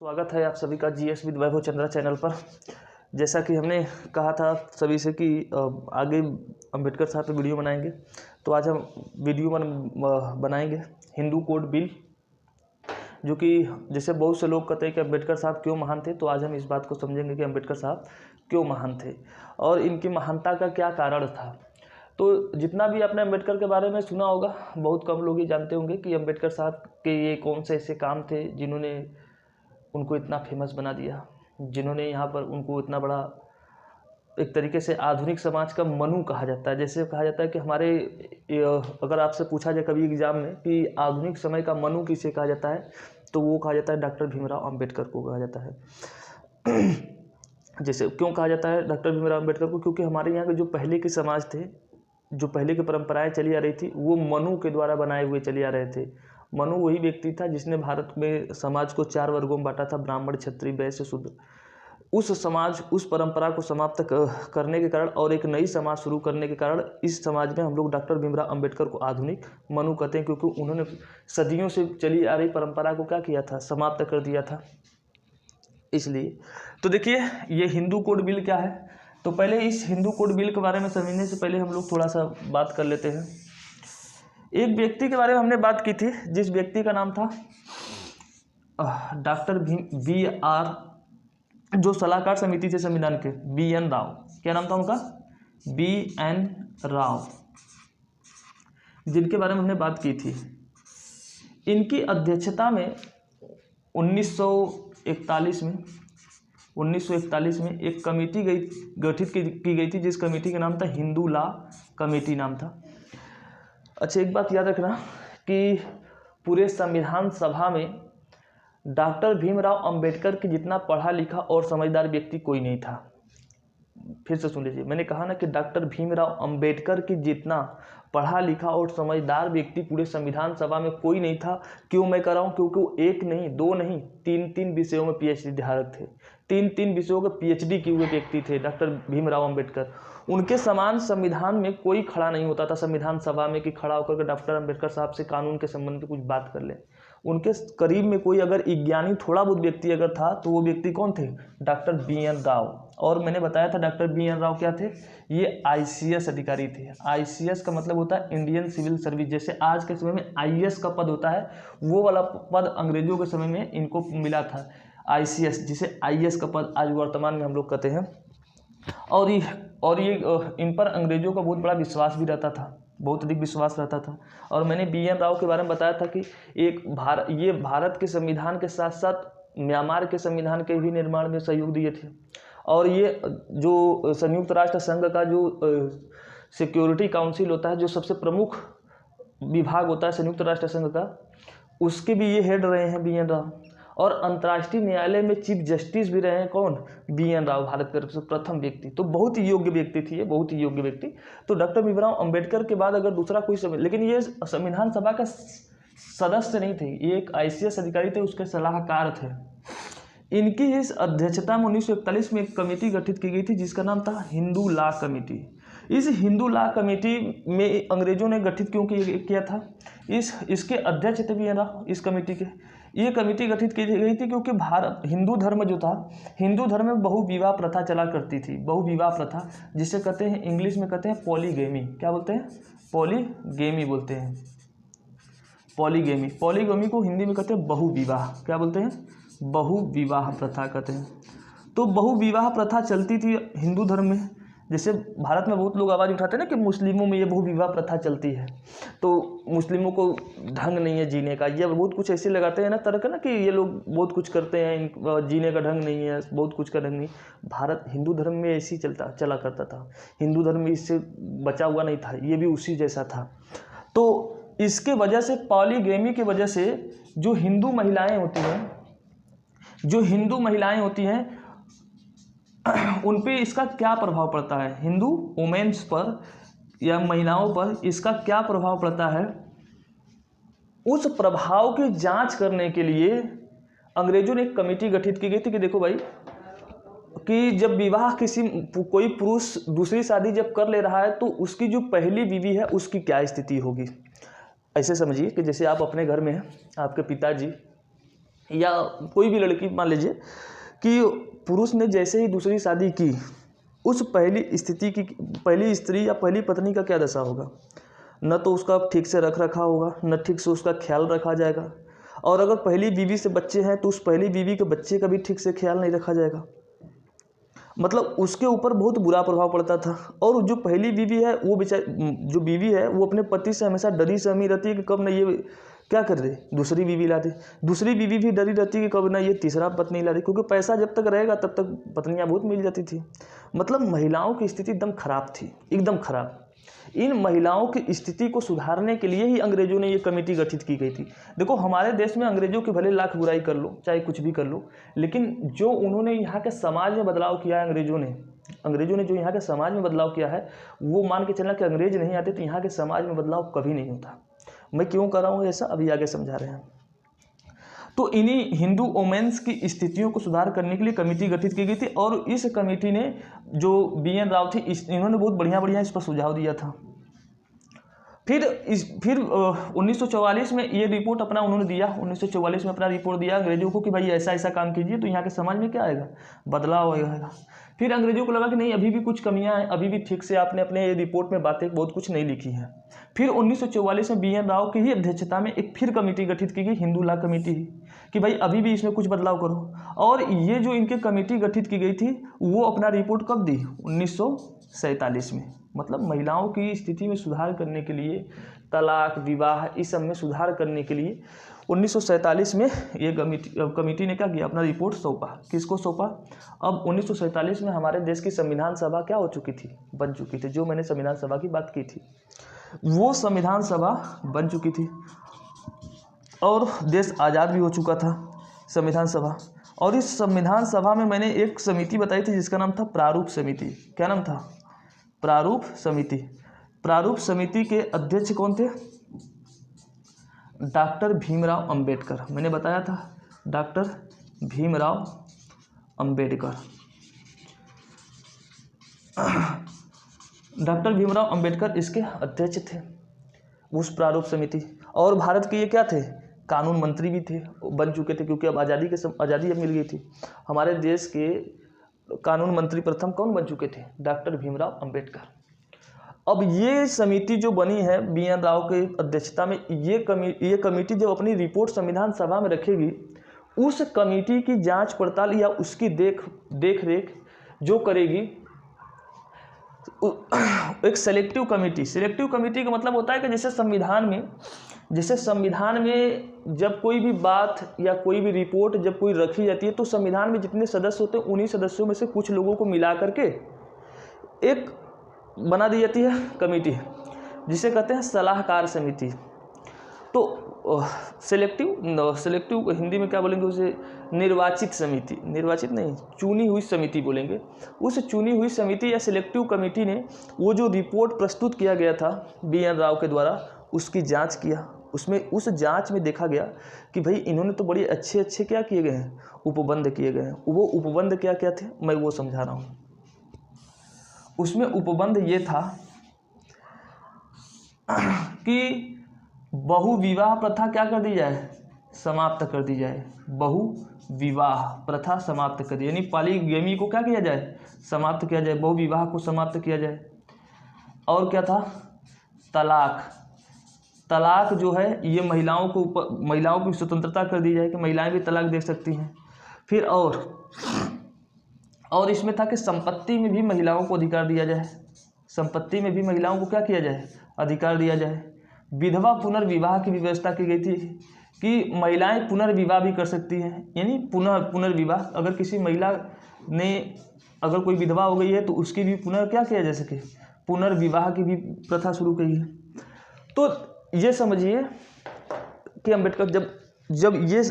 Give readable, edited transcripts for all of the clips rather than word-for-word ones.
स्वागत है आप सभी का GS with Vaibhav Chandra channel पर। जैसा कि हमने कहा था सभी से कि आगे अंबेडकर साहब पे वीडियो बनाएंगे, तो आज हम वीडियो बनाएंगे हिंदू कोड बिल, जो कि जैसे बहुत से लोग कहते हैं कि अंबेडकर साहब क्यों महान थे। तो आज हम इस बात को समझेंगे कि अंबेडकर साहब क्यों महान थे और इनकी महानता का क्या कारण था। तो जितना भी आपने अंबेडकर के बारे में सुना होगा, बहुत कम लोग ही जानते होंगे कि अंबेडकर साहब के ये कौन से ऐसे काम थे जिन्होंने उनको इतना फेमस बना दिया, जिन्होंने यहाँ पर उनको इतना बड़ा एक तरीके से आधुनिक समाज का मनु कहा जाता है। जैसे कहा जाता है कि हमारे अगर आपसे पूछा जाए कभी एग्जाम में कि आधुनिक समय का मनु किसे कहा जाता है, तो वो कहा जाता है डॉक्टर भीमराव अंबेडकर को कहा जाता है। जैसे क्यों कहा जाता है डॉक्टर भीमराव अंबेडकर को? क्योंकि हमारे यहाँ के जो पहले के समाज थे, जो पहले की परंपराएं चली आ रही थी, वो मनु के द्वारा बनाए हुए चले आ रहे थे। मनु वही व्यक्ति था जिसने भारत में समाज को 4 वर्गों में बांटा था, ब्राह्मण, क्षत्रिय, वैश्य, शूद्र। उस समाज, उस परंपरा को समाप्त करने के कारण और एक नई समाज शुरू करने के कारण इस समाज में हम लोग डॉक्टर भीमराव अंबेडकर को आधुनिक मनु कहते हैं, क्योंकि उन्होंने सदियों से चली आ रही परंपरा को क्या किया था, समाप्त कर दिया था। इसलिए तो देखिए ये हिंदू कोड बिल क्या है। तो पहले इस हिंदू कोड बिल के बारे में समझने से पहले हम लोग थोड़ा सा बात कर लेते हैं। एक व्यक्ति के बारे में हमने बात की थी, जिस व्यक्ति का नाम था डॉक्टर बी आर, जो सलाहकार समिति थे संविधान के, BN राव। क्या नाम था उनका? BN राव, जिनके बारे में हमने बात की थी। इनकी अध्यक्षता में 1941 में एक कमेटी गठित की गई थी, जिस कमेटी का नाम था हिंदू लॉ कमेटी नाम था। अच्छा, एक बात याद रखना कि पूरे संविधान सभा में डॉक्टर भीमराव अंबेडकर की जितना पढ़ा लिखा और समझदार व्यक्ति कोई नहीं था। फिर से सुन लीजिए, मैंने कहा ना कि डॉक्टर भीमराव अंबेडकर की जितना पढ़ा लिखा और समझदार व्यक्ति पूरे संविधान सभा में कोई नहीं था। क्यों मैं कह रहा हूँ? क्योंकि वो एक नहीं, दो नहीं, तीन विषयों में PhD धारक थे। तीन विषयों के PhD किए हुए व्यक्ति थे डॉक्टर भीमराव अंबेडकर। उनके समान संविधान में कोई खड़ा नहीं होता था संविधान सभा में कि खड़ा होकर के डॉक्टर अंबेडकर साहब से कानून के संबंध में कुछ बात कर ले। उनके करीब में कोई अगर ज्ञानी थोड़ा बहुत व्यक्ति अगर था तो वो व्यक्ति कौन थे? Doctor BN Rao. और मैंने बताया था डॉक्टर BN राव क्या थे? ये ICS अधिकारी थे। ICS का मतलब होता है इंडियन सिविल सर्विस। जैसे आज के समय में IAS का पद होता है, वो वाला पद अंग्रेजों के समय में इनको मिला था, ICS, जिसे IAS का पद आज वर्तमान में हम लोग कहते हैं। और ये इन पर अंग्रेजों का बहुत बड़ा विश्वास भी रहता था, बहुत अधिक विश्वास रहता था। और मैंने BN राव के बारे में बताया था कि ये भारत के संविधान के साथ साथ म्यांमार के संविधान के भी निर्माण में सहयोग दिए थे। और ये जो संयुक्त राष्ट्र संघ का जो सिक्योरिटी काउंसिल होता है, जो सबसे प्रमुख विभाग होता है संयुक्त राष्ट्र संघ का, उसके भी ये हेड रहे हैं BN राव। और अंतर्राष्ट्रीय न्यायालय में चीफ जस्टिस भी रहे हैं कौन? BN राव, भारत की तरफ से प्रथम व्यक्ति। तो बहुत ही योग्य व्यक्ति थी ये, बहुत ही योग्य व्यक्ति। तो डॉक्टर भीमराव अंबेडकर के बाद अगर दूसरा कोई लेकिन ये संविधान सभा का सदस्य नहीं थे, ये एक ICS अधिकारी थे, उसके सलाहकार थे। इनकी इस अध्यक्षता में 1941 में एक कमेटी गठित की गई थी, जिसका नाम था हिंदू लॉ कमेटी। इस हिंदू लॉ कमेटी में अंग्रेजों ने गठित क्यों किया था? इसके अध्यक्ष थे BN राव इस कमेटी के। ये कमेटी गठित की गई थी क्योंकि हिंदू धर्म जो था, हिंदू धर्म में बहुविवाह प्रथा चला करती थी। बहुविवाह प्रथा जिसे कहते हैं, इंग्लिश में कहते हैं पॉलीगेमी। क्या बोलते हैं? पॉलीगेमी बोलते हैं। पॉलीगेमी को हिंदी में कहते हैं बहुविवाह। क्या बोलते हैं? बहुविवाह प्रथा कहते हैं। तो बहुविवाह प्रथा चलती थी हिंदू धर्म में। जैसे भारत में बहुत लोग आवाज़ उठाते हैं ना कि मुस्लिमों में ये बहुविवाह प्रथा चलती है, तो मुस्लिमों को ढंग नहीं है जीने का, ये बहुत कुछ ऐसे लगाते हैं ना तरह का ना कि ये लोग बहुत कुछ करते हैं, जीने का ढंग नहीं है, बहुत कुछ का ढंग नहीं। भारत हिंदू धर्म में ऐसे ही चला करता था। हिंदू धर्म में इससे बचा हुआ नहीं था, ये भी उसी जैसा था। तो इसके वजह से, पॉलीगेमी की वजह से जो हिंदू महिलाएँ होती हैं उन पे इसका क्या प्रभाव पड़ता है? हिंदू वुमेन्स पर या महिलाओं पर इसका क्या प्रभाव पड़ता है? उस प्रभाव की जांच करने के लिए अंग्रेजों ने एक कमेटी गठित की गई थी कि देखो भाई, कि जब विवाह कोई पुरुष दूसरी शादी जब कर ले रहा है तो उसकी जो पहली बीवी है उसकी क्या स्थिति होगी। ऐसे समझिए कि जैसे आप अपने घर में हैं, आपके पिताजी या कोई भी लड़की मान लीजिए कि पुरुष ने जैसे ही दूसरी शादी की, उस पहली स्त्री या पहली पत्नी का क्या दशा होगा? न तो उसका ठीक से रख रखा होगा, न ठीक से उसका ख्याल रखा जाएगा, और अगर पहली बीवी से बच्चे हैं तो उस पहली बीवी के बच्चे का भी ठीक से ख्याल नहीं रखा जाएगा। मतलब उसके ऊपर बहुत बुरा प्रभाव पड़ता था। और जो पहली बीवी है वो जो बीवी है वो अपने पति से हमेशा डरी सहमी रहती है कि कब न ये क्या कर दे, दूसरी बीवी ला दे। दूसरी बीवी भी डरी रहती है कि कब ना ये तीसरा पत्नी ला दे, क्योंकि पैसा जब तक रहेगा तब तक पत्नियां बहुत मिल जाती थी। मतलब महिलाओं की स्थिति एकदम खराब थी, एकदम खराब। इन महिलाओं की स्थिति को सुधारने के लिए ही अंग्रेजों ने ये कमेटी गठित की गई थी। देखो हमारे देश में अंग्रेजों की भले लाख बुराई कर लो, चाहे कुछ भी कर लो, लेकिन जो उन्होंने यहाँ के समाज में बदलाव किया है, अंग्रेजों ने जो यहाँ के समाज में बदलाव किया है, वो मान के चलना कि अंग्रेज नहीं आते तो यहाँ के समाज में बदलाव कभी नहीं होता। मैं क्यों कर रहा हूँ ऐसा, अभी आगे समझा रहे हैं। तो इन्हीं हिंदू वोमेन्स की स्थितियों को सुधार करने के लिए कमेटी गठित की गई थी, और इस कमेटी ने जो BN राव थी इन्होंने बहुत बढ़िया इस पर सुझाव दिया था। फिर 1944 में ये रिपोर्ट अपना उन्होंने दिया, 1944 में अपना रिपोर्ट दिया अंग्रेजों को कि भाई ऐसा ऐसा काम कीजिए तो यहाँ के समाज में क्या आएगा, बदलाव आएगा। फिर अंग्रेजों को लगा कि नहीं, अभी भी कुछ कमियां हैं, अभी भी ठीक से आपने अपने रिपोर्ट में बातें बहुत कुछ नहीं लिखी हैं। फिर 1944 में BN राव की ही अध्यक्षता में एक फिर कमेटी गठित की गई, हिंदू लॉ कमेटी, कि भाई अभी भी इसमें कुछ बदलाव करो। और ये जो इनके कमेटी गठित की गई थी वो अपना रिपोर्ट कब दी, 1947 में। मतलब महिलाओं की स्थिति में सुधार करने के लिए, तलाक, विवाह, इस सब में सुधार करने के लिए 1947 में ये कमेटी ने क्या किया, अपना रिपोर्ट सौंपा। किसको सौंपा? अब 1947 में हमारे देश की संविधान सभा क्या हो चुकी थी, बन चुकी थी। जो मैंने संविधान सभा की बात की थी वो संविधान सभा बन चुकी थी, और देश आज़ाद भी हो चुका था संविधान सभा। और इस संविधान सभा में मैंने एक समिति बताई थी जिसका नाम था प्रारूप समिति। क्या नाम था? प्रारूप समिति। प्रारूप समिति के अध्यक्ष कौन थे? डॉक्टर भीमराव अंबेडकर। मैंने बताया था डॉक्टर भीमराव अंबेडकर। डॉक्टर भीमराव अंबेडकर इसके अध्यक्ष थे उस प्रारूप समिति। और भारत के ये क्या थे, कानून मंत्री भी थे, बन चुके थे, क्योंकि अब आज़ादी अब मिल गई थी। हमारे देश के कानून मंत्री प्रथम कौन बन चुके थे? डॉक्टर भीमराव अंबेडकर। अब ये समिति जो बनी है BN राव के अध्यक्षता में, ये कमेटी जब अपनी रिपोर्ट संविधान सभा में रखेगी, उस कमेटी की जांच पड़ताल या उसकी देख रेख जो करेगी एक सेलेक्टिव कमेटी का मतलब होता है कि जैसे संविधान में जब कोई भी बात या कोई भी रिपोर्ट जब कोई रखी जाती है तो संविधान में जितने सदस्य होते हैं उन्हीं सदस्यों में से कुछ लोगों को मिला करके एक बना दी जाती है कमेटी, जिसे कहते हैं सलाहकार समिति। तो सेलेक्टिव हिंदी में क्या बोलेंगे उसे? निर्वाचित समिति, निर्वाचित नहीं, चुनी हुई समिति बोलेंगे। उस चुनी हुई समिति या सिलेक्टिव कमेटी ने वो जो रिपोर्ट प्रस्तुत किया गया था BN राव के द्वारा, उसकी जांच किया। उस जांच में देखा गया कि भाई इन्होंने तो बड़े अच्छे क्या किए गए हैं, उपबंध किए गए हैं। वो उपबंध क्या थे मैं वो समझा रहा हूँ। उसमें उपबंध ये था कि बहुविवाह प्रथा क्या कर दी जाए, समाप्त कर दी जाए। बहुविवाह प्रथा समाप्त कर दी, यानी पॉलीगैमी को क्या किया जाए, समाप्त किया जाए, बहुविवाह को समाप्त किया जाए। और क्या था? तलाक जो है ये महिलाओं की स्वतंत्रता कर दी जाए कि महिलाएं भी तलाक दे सकती हैं। फिर और इसमें था कि संपत्ति में भी महिलाओं को अधिकार दिया जाए, संपत्ति में भी महिलाओं को क्या किया जाए, अधिकार दिया जाए। विधवा पुनर्विवाह की व्यवस्था की गई थी कि महिलाएं पुनर्विवाह भी कर सकती हैं, यानी पुनर्विवाह, अगर किसी महिला ने अगर कोई विधवा हो गई है तो उसकी भी क्या किया जा सके, पुनर्विवाह की भी प्रथा शुरू की है। तो ये समझिए कि अम्बेडकर जब ये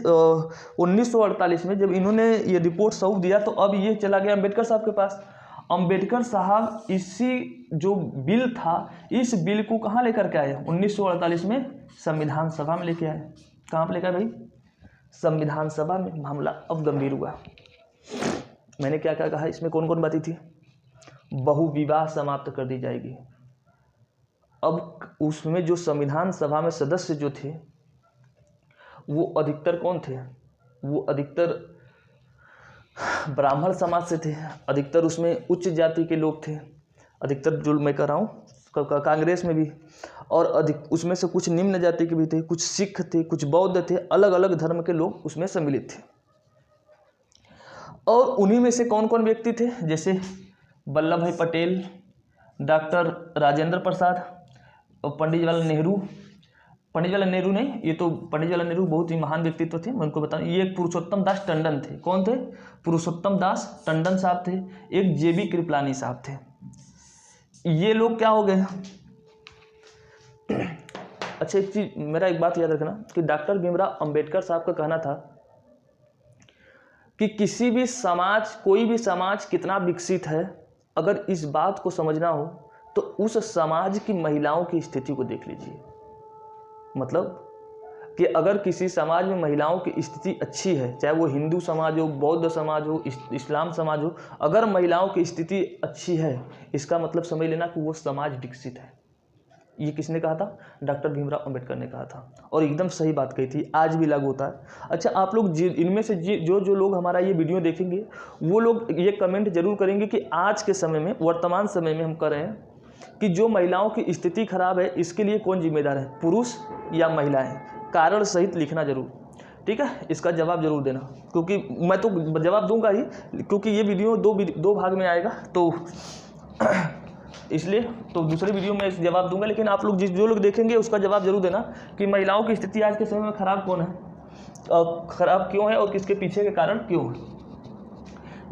1948 में जब इन्होंने ये रिपोर्ट सौंप दिया तो अब ये चला गया अम्बेडकर साहब के पास। अम्बेडकर साहब इसी जो बिल था इस बिल को कहाँ लेकर के आए? 1948 में संविधान सभा में लेके आए। कहाँ पर लेकर भाई? संविधान सभा में। मामला अब गंभीर हुआ। मैंने क्या क्या कहा, इसमें कौन कौन बातें थी? बहुविवाह समाप्त कर दी जाएगी। अब उसमें जो संविधान सभा में सदस्य जो थे वो अधिकतर कौन थे? वो अधिकतर ब्राह्मण समाज से थे, अधिकतर उसमें उच्च जाति के लोग थे, अधिकतर जो मैं कह रहा हूँ कांग्रेस में भी, और अधिक उसमें से कुछ निम्न जाति के भी थे, कुछ सिख थे, कुछ बौद्ध थे, अलग अलग धर्म के लोग उसमें सम्मिलित थे। और उन्हीं में से कौन कौन व्यक्ति थे, जैसे वल्लभ भाई पटेल, डॉक्टर राजेंद्र प्रसाद और पंडित जवाहरलाल नेहरू। पंडित जवाहरलाल नेहरू नहीं, ये तो पंडित जवाहरलाल नेहरू बहुत ही महान व्यक्तित्व थे, मैं उनको बताऊं। ये एक पुरुषोत्तम दास टंडन थे। कौन थे? पुरुषोत्तम दास टंडन साहब थे। एक जेबी कृपलानी साहब थे। ये लोग क्या हो गए? अच्छा, एक चीज मेरा एक बात याद रखना कि डॉक्टर भीमराव अंबेडकर साहब का कहना था कि किसी भी समाज, कोई भी समाज कितना विकसित है, अगर इस बात को समझना हो तो उस समाज की महिलाओं की स्थिति को देख लीजिए। मतलब कि अगर किसी समाज में महिलाओं की स्थिति अच्छी है, चाहे वो हिंदू समाज हो, बौद्ध समाज हो, इस्लाम समाज हो, अगर महिलाओं की स्थिति अच्छी है, इसका मतलब समझ लेना कि वो समाज विकसित है। ये किसने कहा था? डॉक्टर भीमराव अंबेडकर ने कहा था, और एकदम सही बात कही थी, आज भी लागू होता है। अच्छा, आप लोग इनमें से जो लोग हमारा ये वीडियो देखेंगे, वो लोग ये कमेंट जरूर करेंगे कि आज के समय में, वर्तमान समय में हम कर रहे हैं कि जो महिलाओं की स्थिति खराब है, इसके लिए कौन जिम्मेदार है, पुरुष या महिलाएं? कारण सहित लिखना जरूर, ठीक है? इसका जवाब जरूर देना, क्योंकि मैं तो जवाब दूंगा ही, क्योंकि ये वीडियो दो भाग में आएगा, तो इसलिए तो दूसरे वीडियो में जवाब दूंगा। लेकिन आप लोग जो लोग देखेंगे उसका जवाब जरूर देना कि महिलाओं की स्थिति आज के समय में खराब कौन है, खराब क्यों है, और किसके पीछे के कारण क्यों है।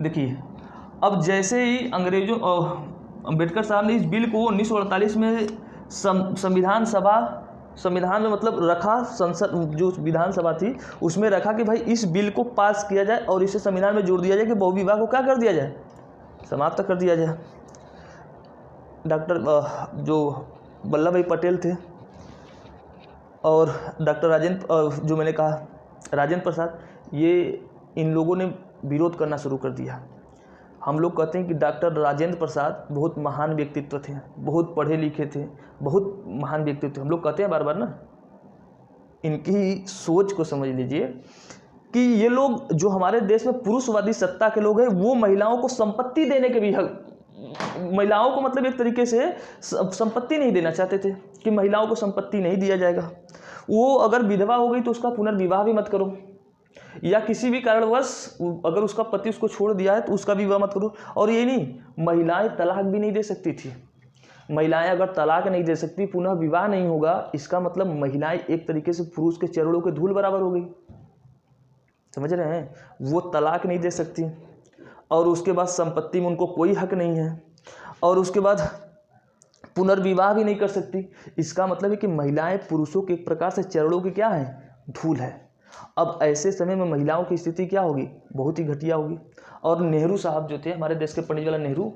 देखिए, अब जैसे ही अंग्रेजों अंबेडकर साहब ने इस बिल को 1948 में संविधान में मतलब रखा, संसद जो विधानसभा थी उसमें रखा कि भाई इस बिल को पास किया जाए और इसे संविधान में जोड़ दिया जाए कि बहुविवाह को क्या कर दिया जाए, समाप्त कर दिया जाए। डॉक्टर जो वल्लभ भाई पटेल थे और डॉक्टर जो मैंने कहा राजेंद्र प्रसाद, ये इन लोगों ने विरोध करना शुरू कर दिया। हम लोग कहते हैं कि डॉक्टर राजेंद्र प्रसाद बहुत महान व्यक्तित्व थे, बहुत पढ़े लिखे थे, बहुत महान व्यक्तित्व थे, हम लोग कहते हैं बार बार ना। इनकी सोच को समझ लीजिए कि ये लोग जो हमारे देश में पुरुषवादी सत्ता के लोग हैं, वो महिलाओं को संपत्ति देने के भी महिलाओं को मतलब एक तरीके से संपत्ति नहीं देना चाहते थे कि महिलाओं को संपत्ति नहीं दिया जाएगा। वो अगर विधवा हो गई तो उसका पुनर्विवाह भी मत करो, या किसी भी कारणवश अगर उसका पति उसको छोड़ दिया है तो उसका विवाह मत करो। और ये नहीं, महिलाएं तलाक भी नहीं दे सकती थी। महिलाएं अगर तलाक नहीं दे सकती, पुनः विवाह नहीं होगा, इसका मतलब महिलाएं एक तरीके से पुरुष के चरणों के धूल बराबर हो गई। समझ रहे हैं? वो तलाक नहीं दे सकती, और उसके बाद संपत्ति में उनको कोई हक नहीं है, और उसके बाद पुनर्विवाह भी नहीं कर सकती। इसका मतलब है कि महिलाएं पुरुषों के एक प्रकार से चरणों की क्या है, धूल है। अब ऐसे समय में महिलाओं की स्थिति क्या होगी, बहुत ही घटिया होगी। और नेहरू साहब जो थे, हमारे देश के पंडित जवाहरलाल नेहरू,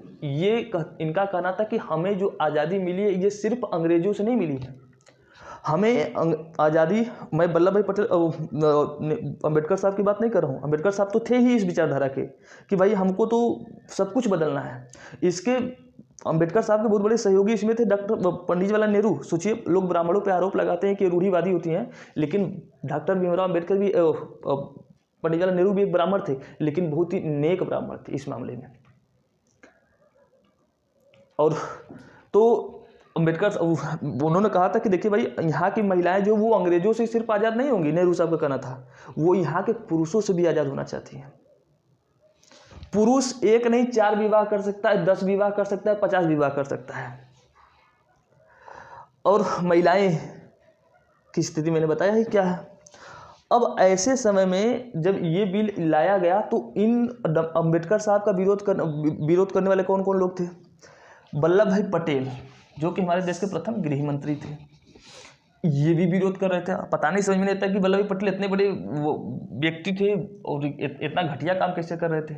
इनका कहना था कि हमें जो आज़ादी मिली है ये सिर्फ अंग्रेजों से नहीं मिली है, हमें आज़ादी, मैं वल्लभ भाई पटेल अंबेडकर साहब की बात नहीं कर रहा हूँ, अंबेडकर साहब तो थे ही इस विचारधारा के कि भाई हमको तो सब कुछ बदलना है। इसके अंबेडकर साहब के बहुत बड़े सहयोगी इसमें थे डॉक्टर पंडित जवाहरलाल नेहरू। सोचिए, लोग ब्राह्मणों पे आरोप लगाते हैं कि रूढ़िवादी होती हैं, लेकिन डॉक्टर भीमराव अंबेडकर भी, पंडित जवाहरलाल नेहरू भी एक ब्राह्मण थे, लेकिन बहुत ही नेक ब्राह्मण थे इस मामले में। और तो अंबेडकर उन्होंने कहा था कि देखिए भाई, यहाँ की महिलाएं जो वो अंग्रेजों से सिर्फ आज़ाद नहीं होंगी, नेहरू साहब का कहना था, वो यहाँ के पुरुषों से भी आज़ाद होना चाहती हैं। पुरुष एक नहीं 4 विवाह कर सकता है, 10 विवाह कर सकता है, 50 विवाह कर सकता है। और महिलाएं की स्थिति मैंने बताया ही क्या है। अब ऐसे समय में जब ये बिल लाया गया तो इन अंबेडकर साहब का विरोध करने वाले कौन कौन लोग थे? वल्लभ भाई पटेल, जो कि हमारे देश के प्रथम गृह मंत्री थे, ये भी विरोध कर रहे थे। पता नहीं, समझ में नहीं आता कि वल्लभ भाई पटेल इतने बड़े वो व्यक्ति थे और इतना घटिया काम कैसे कर रहे थे।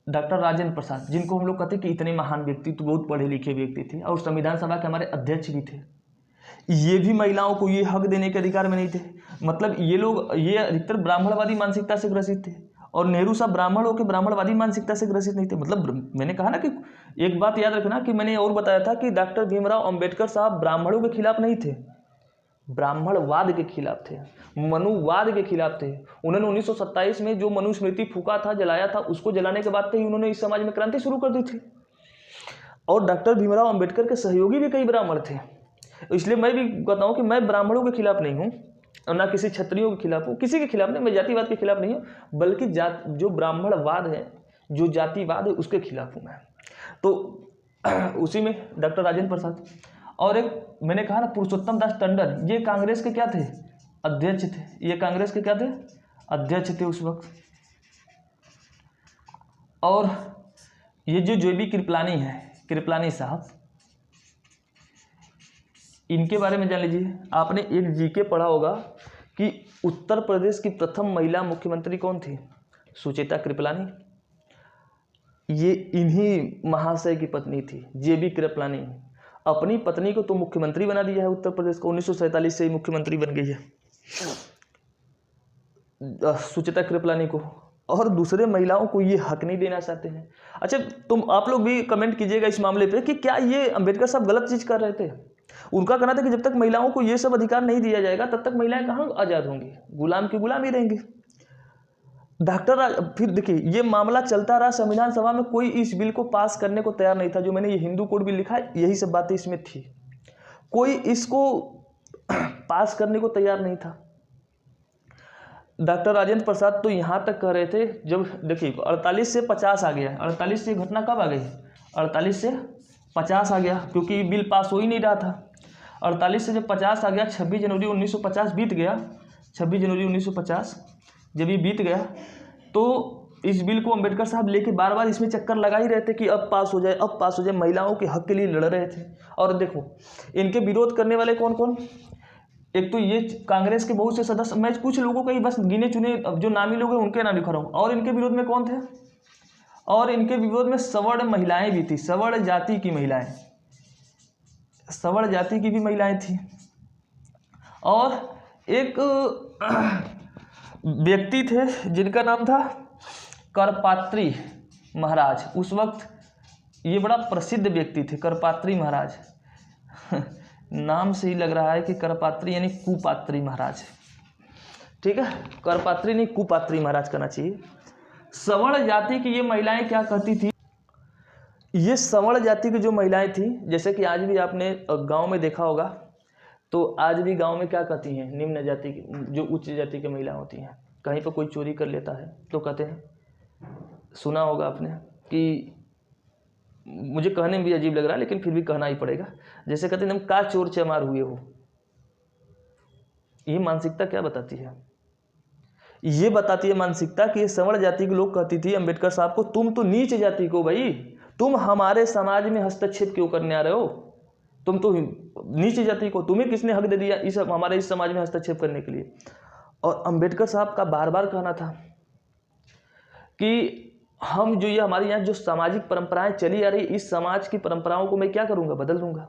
डॉक्टर राजेंद्र प्रसाद, जिनको हम लोग कहते हैं कि इतने महान व्यक्ति, तो बहुत पढ़े लिखे व्यक्ति थे और संविधान सभा के हमारे अध्यक्ष भी थे, ये भी महिलाओं को ये हक देने के अधिकार में नहीं थे। मतलब ये अधिकतर ब्राह्मणवादी मानसिकता से ग्रसित थे, और नेहरू साहब ब्राह्मण होकर ब्राह्मणवादी मानसिकता से ग्रसित नहीं थे। मतलब मैंने कहा ना कि एक बात याद रखना कि मैंने और बताया था कि डॉक्टर भीमराव अंबेडकर साहब ब्राह्मणों के खिलाफ नहीं थे, ब्राह्मणवाद के खिलाफ थे, मनुवाद के खिलाफ थे। उन्होंने 1927 में जो मनुस्मृति फूका था, जलाया था, उसको जलाने के बाद से ही उन्होंने इस समाज में क्रांति शुरू कर दी थी। और डॉक्टर भीमराव अंबेडकर के सहयोगी भी कई ब्राह्मण थे। इसलिए मैं भी बताऊं कि मैं ब्राह्मणों के खिलाफ नहीं हूं और ना किसी क्षत्रियों के खिलाफ हूं, किसी के खिलाफ नहीं, मैं जातिवाद के खिलाफ नहीं हूं, बल्कि जो ब्राह्मणवाद है, जो जातिवाद है, उसके खिलाफ हूं मैं। तो उसी में डॉक्टर राजेंद्र प्रसाद और एक मैंने कहा ना पुरुषोत्तम दास टंडन, ये कांग्रेस के क्या थे? अध्यक्ष थे। ये कांग्रेस के क्या थे? अध्यक्ष थे उस वक्त। और ये जो जेबी कृपलानी है, कृपलानी साहब, इनके बारे में जान लीजिए। आपने एक जीके पढ़ा होगा कि उत्तर प्रदेश की प्रथम महिला मुख्यमंत्री कौन थी? सुचेता कृपलानी। ये इन्हीं महाशय की पत्नी थी, जेबी कृपलानी। अपनी पत्नी को तो मुख्यमंत्री बना दिया है उत्तर प्रदेश को, 1947 से ही मुख्यमंत्री बन गई है सुचेता कृपलानी को, और दूसरे महिलाओं को ये हक नहीं देना चाहते हैं। अच्छा, आप लोग भी कमेंट कीजिएगा इस मामले पे कि क्या ये अंबेडकर साहब गलत चीज़ कर रहे थे? उनका कहना था कि जब तक महिलाओं को ये सब अधिकार नहीं दिया जाएगा तब तक महिलाएं कहाँ आज़ाद होंगी, गुलाम की गुलाम ही रहेंगी। फिर देखिए ये मामला चलता रहा, संविधान सभा में कोई इस बिल को पास करने को तैयार नहीं था। जो मैंने ये हिंदू कोड बिल लिखा है, यही सब बातें इसमें थी, कोई इसको पास करने को तैयार नहीं था। डॉक्टर राजेंद्र प्रसाद तो यहाँ तक कह रहे थे, जब देखिए 48 से 50 आ गया, 48 से घटना कब आ गई? 48 से 50 आ गया, क्योंकि बिल पास हो ही नहीं रहा था। 48 से जब 50 आ गया, 26 जनवरी 1950 बीत गया। 26 जनवरी 1950 जब ये बीत गया तो इस बिल को अंबेडकर साहब लेके बार बार इसमें चक्कर लगा ही रहे थे कि अब पास हो जाए, अब पास हो जाए, महिलाओं के हक के लिए लड़ रहे थे। और देखो इनके विरोध करने वाले कौन कौन? एक तो ये कांग्रेस के बहुत से सदस्य, मैं कुछ लोगों के ही बस गिने चुने जो नामी लोग हैं उनके नाम लिखा रहा हूँ। और इनके विरोध में कौन थे? और इनके विरोध में सवर्ण महिलाएं भी थी, सवर्ण जाति की महिलाएं, सवर्ण जाति की भी महिलाएं थी। और एक व्यक्ति थे जिनका नाम था करपात्री महाराज। उस वक्त ये बड़ा प्रसिद्ध व्यक्ति थे, करपात्री महाराज। नाम से ही लग रहा है कि करपात्री यानी कुपात्री महाराज, ठीक है, करपात्री नहीं कुपात्री महाराज कहना चाहिए। सवर्ण जाति की ये महिलाएं क्या कहती थी? ये सवर्ण जाति की जो महिलाएं थी, जैसे कि आज भी आपने गांव में देखा होगा, तो आज भी गांव में क्या कहती हैं? निम्न जाति की, जो उच्च जाति की महिला होती हैं, कहीं पर कोई चोरी कर लेता है तो कहते हैं, सुना होगा आपने कि, मुझे कहने में भी अजीब लग रहा है लेकिन फिर भी कहना ही पड़ेगा, जैसे कहते हैं हम का चोर चमार हुए हो। ये मानसिकता क्या बताती है? ये बताती है मानसिकता कि ये सवर्ण जाति के लोग कहती थी अंबेडकर साहब को, तुम तो नीच जाति को, भाई तुम हमारे समाज में हस्तक्षेप क्यों करने आ रहे हो? तुम तो नीच जाति को, तुम्हें किसने हक दे दिया इस हमारे इस समाज में हस्तक्षेप करने के लिए? और अंबेडकर साहब का बार बार कहना था कि हम जो ये हमारे यहाँ जो सामाजिक परंपराएं चली आ रही, इस समाज की परंपराओं को मैं क्या करूँगा? बदल दूंगा।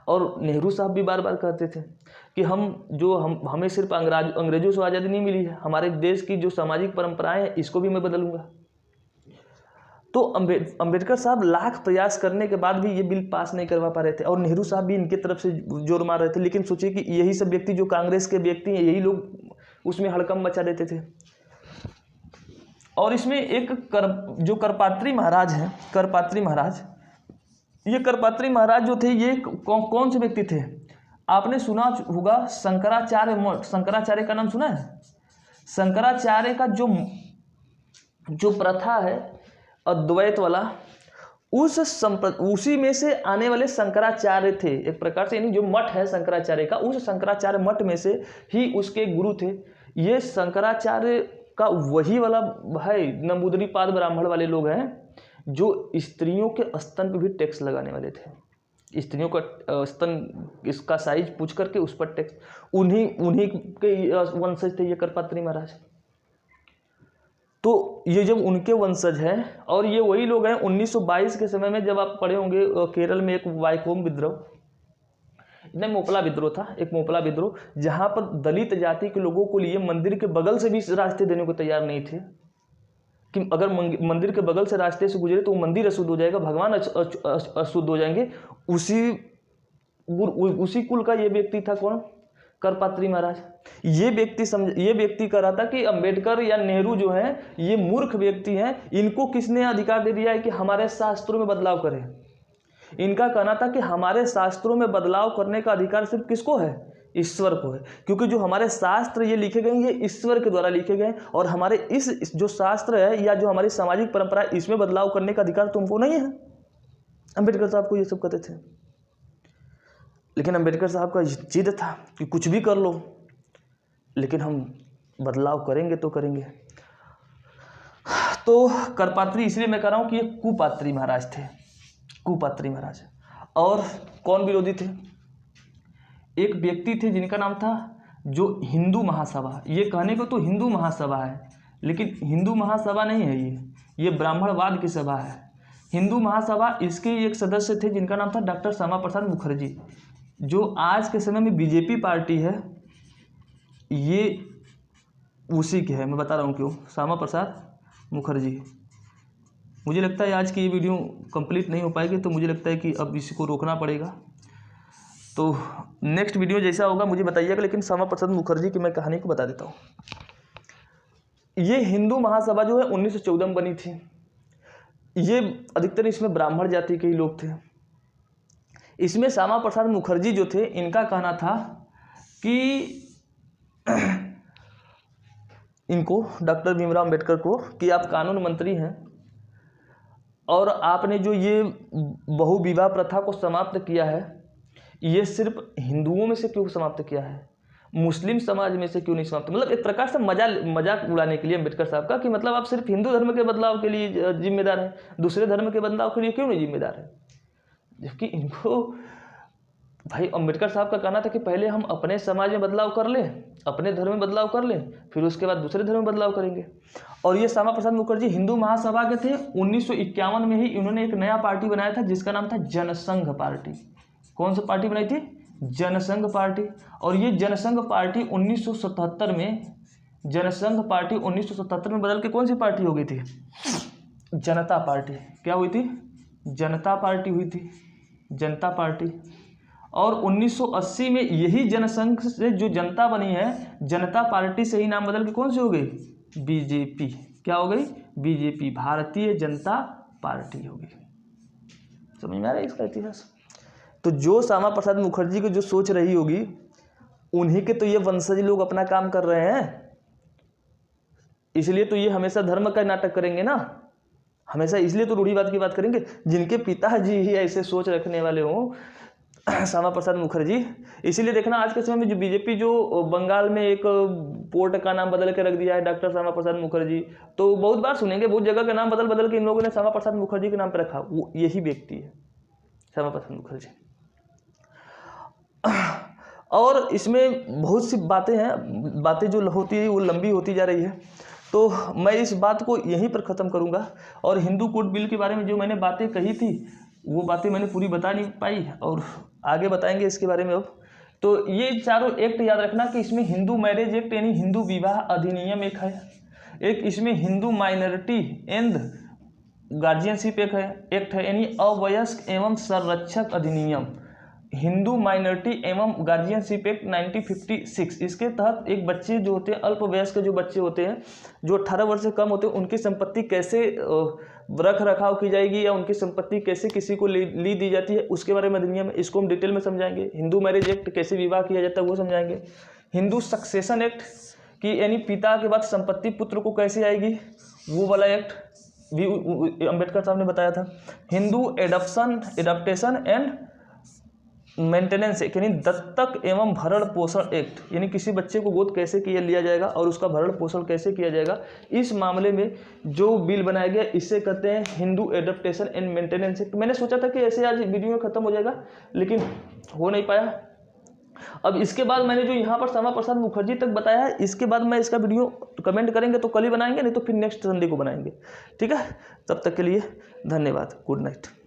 और नेहरू साहब भी बार बार कहते थे कि हमें सिर्फ अंग्रेजों से आज़ादी नहीं मिली है, हमारे देश की जो सामाजिक परंपराएं हैं इसको भी मैं बदलूंगा। तो अंबेडकर साहब लाख प्रयास करने के बाद भी ये बिल पास नहीं करवा पा रहे थे, और नेहरू साहब भी इनके तरफ से जोर मार रहे थे। लेकिन सोचिए कि यही सब व्यक्ति जो कांग्रेस के व्यक्ति हैं, यही लोग उसमें हड़कंप मचा देते थे। और इसमें एक जो करपात्री महाराज हैं, करपात्री महाराज, ये करपात्री महाराज जो थे ये कौन से व्यक्ति थे? आपने सुना होगा शंकराचार्य मठ, शंकराचार्य का नाम सुना है? शंकराचार्य का जो प्रथा है अद्वैत वाला, उसी में से आने वाले शंकराचार्य थे एक प्रकार से, यानी जो मठ है शंकराचार्य का, उस शंकराचार्य मठ में से ही उसके गुरु थे। ये शंकराचार्य का वही वाला भाई नंबूदरी पाद ब्राह्मण वाले लोग हैं जो स्त्रियों के स्तन पे भी टैक्स लगाने वाले थे। स्त्रियों का स्तन इसका साइज पूछ करके उस पर टैक्स, उन्हीं के वंशज थे ये करपात्री महाराज। तो ये जब उनके वंशज हैं, और ये वही लोग हैं 1922 के समय में, जब आप पढ़े होंगे केरल में एक वाइकोम विद्रोह, नहीं मोपला विद्रोह था, एक मोपला विद्रोह, जहां पर दलित जाति के लोगों को लिए मंदिर के बगल से भी रास्ते देने को तैयार नहीं थे कि अगर मंदिर के बगल से रास्ते से गुजरे तो मंदिर अशुद्ध हो जाएगा, भगवान अशुद्ध हो जाएंगे। उसी कुल का ये व्यक्ति था कौन? करपात्री महाराज। ये व्यक्ति कह रहा था कि अंबेडकर या नेहरू जो है ये मूर्ख व्यक्ति हैं, इनको किसने अधिकार दे दिया है कि हमारे शास्त्रों में बदलाव करें। इनका कहना था कि हमारे शास्त्रों में बदलाव करने का अधिकार सिर्फ किसको है, ईश्वर को है, क्योंकि जो हमारे शास्त्र ये लिखे गए ये ईश्वर के द्वारा लिखे गए और हमारे इस जो शास्त्र है या जो हमारी सामाजिक परंपरा है इसमें बदलाव करने का अधिकार तुमको नहीं है। अंबेडकर साहब को ये सब कहते थे, लेकिन अंबेडकर साहब का जिद था कि कुछ भी कर लो लेकिन हम बदलाव करेंगे तो करेंगे। तो करपात्री इसलिए मैं कह रहा हूँ कि ये कुपात्री महाराज थे, कुपात्री महाराज। और कौन विरोधी थे, एक व्यक्ति थे जिनका नाम था जो हिंदू महासभा। ये कहने को तो हिंदू महासभा है लेकिन हिंदू महासभा नहीं है, ये ब्राह्मणवाद की सभा है। हिंदू महासभा इसके एक सदस्य थे जिनका नाम था डॉक्टर श्यामा प्रसाद मुखर्जी, जो आज के समय में बीजेपी पार्टी है, ये उसी के है। मैं बता रहा हूँ क्यों, श्यामा प्रसाद मुखर्जी। मुझे लगता है आज की ये वीडियो कंप्लीट नहीं हो पाएगी, तो मुझे लगता है कि अब इसको रोकना पड़ेगा। तो नेक्स्ट वीडियो जैसा होगा मुझे बताइएगा, लेकिन श्यामा प्रसाद मुखर्जी की मैं कहानी को बता देता हूँ। ये हिंदू महासभा जो है 1914 में बनी थी। ये अधिकतर इसमें ब्राह्मण जाति के ही लोग थे। इसमें श्यामा प्रसाद मुखर्जी जो थे, इनका कहना था कि इनको डॉक्टर भीमराव अंबेडकर को कि आप कानून मंत्री हैं और आपने जो ये बहुविवाह प्रथा को समाप्त किया है, ये सिर्फ हिंदुओं में से क्यों समाप्त किया है, मुस्लिम समाज में से क्यों नहीं समाप्त। मतलब एक प्रकार से मजाक उड़ाने के लिए अंबेडकर साहब का कि मतलब आप सिर्फ हिंदू धर्म के बदलाव के लिए जिम्मेदार हैं, दूसरे धर्म के बदलाव के लिए क्यों नहीं जिम्मेदार है। जबकि इनको भाई अंबेडकर साहब का कहना था कि पहले हम अपने समाज में बदलाव कर लें, अपने धर्म में बदलाव कर लें, फिर उसके बाद दूसरे धर्म में बदलाव करेंगे। और ये श्यामा प्रसाद मुखर्जी हिंदू महासभा के थे। 1951 में ही इन्होंने एक नया पार्टी बनाया था जिसका नाम था जनसंघ पार्टी। कौन सी पार्टी बनाई थी, जनसंघ पार्टी। और ये जनसंघ पार्टी 1977 में, जनसंघ पार्टी 1977 में बदल के कौन सी पार्टी हो गई थी, जनता पार्टी। क्या हुई थी, जनता पार्टी हुई थी, जनता पार्टी। और 1980 में यही जनसंघ से जो जनता बनी है, जनता पार्टी से ही नाम बदल के कौन सी हो गई, बीजेपी। क्या हो गई, बीजेपी, भारतीय जनता पार्टी हो गई। समझ में आ रहा है इसका इतिहास। तो जो श्यामा प्रसाद मुखर्जी को जो सोच रही होगी, उन्हीं के तो ये वंशज लोग अपना काम कर रहे हैं, इसलिए तो ये हमेशा धर्म का नाटक करेंगे ना, हमेशा इसलिए तो रूढ़िवाद की बात करेंगे। जिनके पिताजी ही ऐसे सोच रखने वाले हों, श्यामा प्रसाद मुखर्जी। इसीलिए देखना आज के समय में जो बीजेपी जो बंगाल में एक पोर्ट का नाम बदल के रख दिया है डॉक्टर श्यामा प्रसाद मुखर्जी, तो बहुत बार सुनेंगे, बहुत जगह का नाम बदल के इन लोगों ने श्यामा प्रसाद मुखर्जी के नाम पर रखा। वो यही व्यक्ति है श्यामा प्रसाद मुखर्जी। और इसमें बहुत सी बातें हैं, बातें जो होती है वो लंबी होती जा रही है, तो मैं इस बात को यहीं पर ख़त्म करूँगा। और हिंदू कोड बिल के बारे में जो मैंने बातें कही थी वो बातें मैंने पूरी बता नहीं पाई और आगे बताएंगे इसके बारे में अब। तो ये चारों एक्ट याद रखना कि इसमें हिंदू मैरिज एक्ट यानी हिंदू विवाह अधिनियम एक है, एक इसमें Hindu minority and guardianship act है यानी अवयस्क एवं संरक्षक अधिनियम, हिंदू माइनॉरिटी एवं गार्जियनशिप एक्ट 1956। इसके तहत एक बच्चे जो होते हैं, अल्पवयस्क जो बच्चे होते हैं, जो 18 वर्ष से कम होते हैं, उनकी संपत्ति कैसे रख रखाव की जाएगी या उनकी संपत्ति कैसे किसी को ली दी जाती है, उसके बारे में अधिनियम है। इसको हम डिटेल में समझाएंगे। हिंदू मैरिज एक्ट कैसे विवाह किया जाता है वो समझाएंगे। हिंदू सक्सेशन एक्ट की यानी पिता के बाद संपत्ति पुत्र को कैसे आएगी, वो वाला एक्ट भी अंबेडकर साहब ने बताया था। Hindu adaptation and maintenance act यानी दत्तक एवं भरण पोषण एक्ट, यानी किसी बच्चे को गोद कैसे लिया जाएगा और उसका भरण पोषण कैसे किया जाएगा, इस मामले में जो बिल बनाया गया इसे कहते हैं Hindu adaptation and maintenance act. मैंने सोचा था कि ऐसे आज वीडियो खत्म हो जाएगा, लेकिन हो नहीं पाया। अब इसके बाद मैंने जो यहाँ पर श्यामा प्रसाद मुखर्जी तक बताया है, इसके बाद मैं इसका वीडियो कमेंट करेंगे तो कल ही बनाएंगे, नहीं तो फिर नेक्स्ट संडे को बनाएंगे। ठीक है, तब तक के लिए धन्यवाद, गुड नाइट।